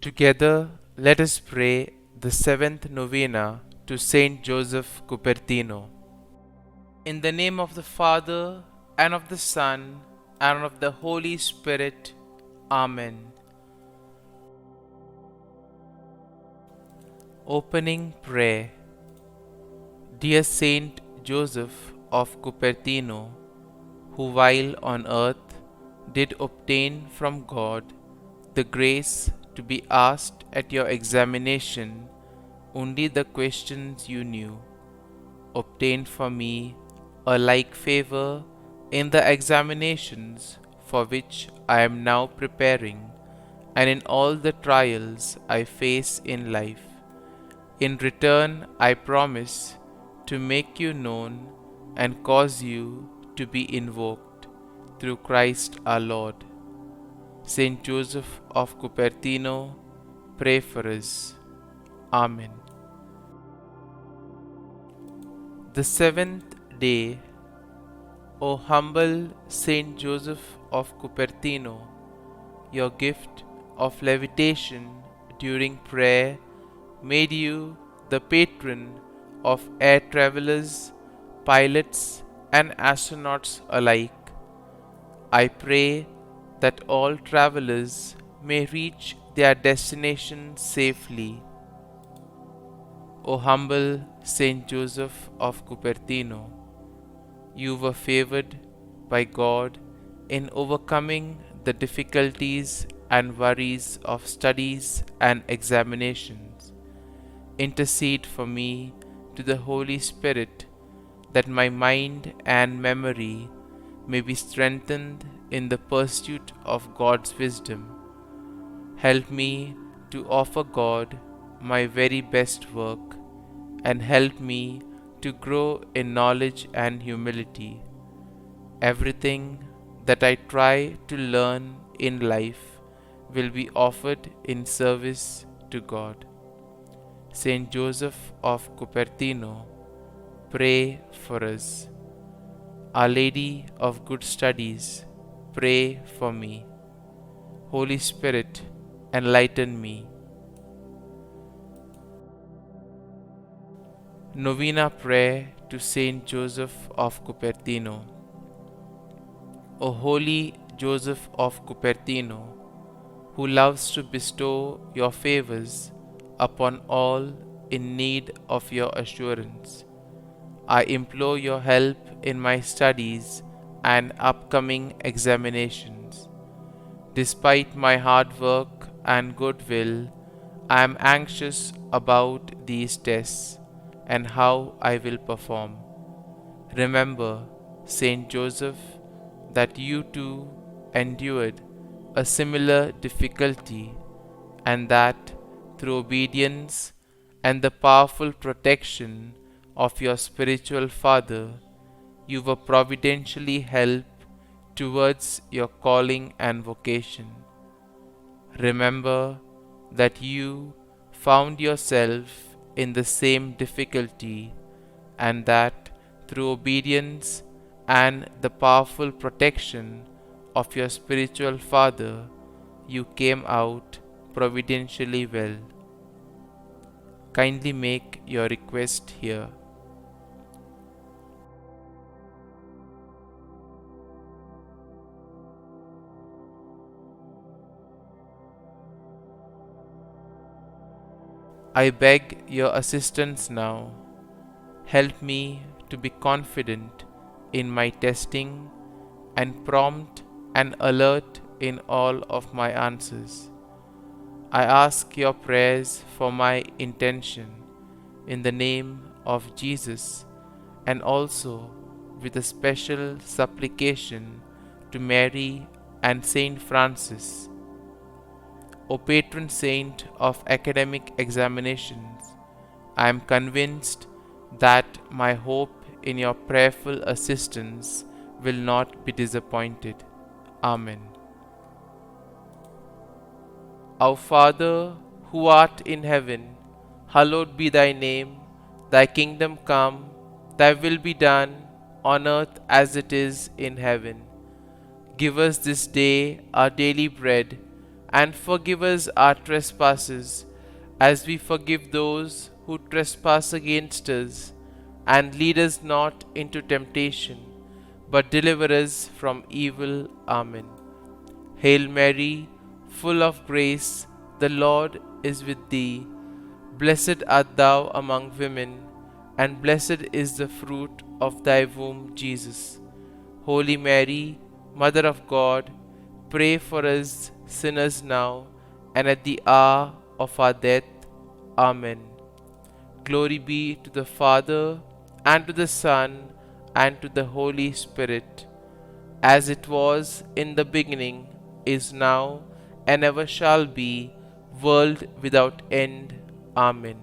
Together, let us pray the seventh novena to Saint Joseph Cupertino. In the name of the Father, and of the Son, and of the Holy Spirit. Amen. Opening Prayer. Dear Saint Joseph of Cupertino, who while on earth did obtain from God the grace to be asked at your examination only the questions you knew, obtain for me a like favor in the examinations for which I am now preparing, and in all the trials I face in life. In return, I promise to make you known and cause you to be invoked through Christ our Lord. Saint Joseph of Cupertino, pray for us. Amen. The seventh day. O humble Saint Joseph of Cupertino, your gift of levitation during prayer made you the patron of air travelers, pilots, and astronauts alike. I pray that all travelers may reach their destination safely. O humble Saint Joseph of Cupertino, you were favored by God in overcoming the difficulties and worries of studies and examinations. Intercede for me to the Holy Spirit that my mind and memory may be strengthened in the pursuit of God's wisdom. Help me to offer God my very best work, and help me to grow in knowledge and humility. Everything that I try to learn in life will be offered in service to God. Saint Joseph of Cupertino, pray for us. Our Lady of Good Studies, pray for me. Holy Spirit, enlighten me. Novena Prayer to Saint Joseph of Cupertino. O holy Joseph of Cupertino, who loves to bestow your favors upon all in need of your assurance, I implore your help in my studies and upcoming examinations. Despite my hard work and goodwill, I am anxious about these tests and how I will perform. Remember, Saint Joseph, that you too endured a similar difficulty, and that through obedience and the powerful protection of your spiritual father, you were providentially helped towards your calling and vocation. Remember that you found yourself in the same difficulty, and that through obedience and the powerful protection of your spiritual father, you came out providentially well. Kindly make your request here. I beg your assistance now. Help me to be confident in my testing and prompt and alert in all of my answers. I ask your prayers for my intention in the name of Jesus, and also with a special supplication to Mary and Saint Francis. O patron saint of academic examinations, I am convinced that my hope in your prayerful assistance will not be disappointed. Amen. Our Father, who art in heaven, hallowed be thy name. Thy kingdom come, thy will be done, on earth as it is in heaven. Give us this day our daily bread, and forgive us our trespasses, as we forgive those who trespass against us. And lead us not into temptation, but deliver us from evil. Amen. Hail Mary, full of grace, the Lord is with thee. Blessed art thou among women, and blessed is the fruit of thy womb, Jesus. Holy Mary, Mother of God, pray for us sinners now and at the hour of our death. Amen. Glory be to the Father, and to the Son, and to the Holy Spirit, as it was in the beginning, is now, and ever shall be, world without end. Amen.